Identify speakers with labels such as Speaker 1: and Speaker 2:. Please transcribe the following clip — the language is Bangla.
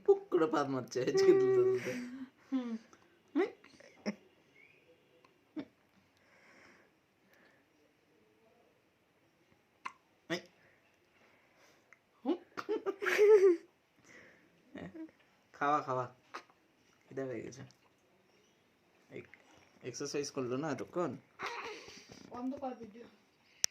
Speaker 1: পুক করে পাত মারছে আজকে তুলতে তুলতে। খাওয়া খাওয়া খিদে পেয়ে গেছে। এক্সারসাইজ করলো না এতক্ষণ।
Speaker 2: বন্ধ কর ভিডিও।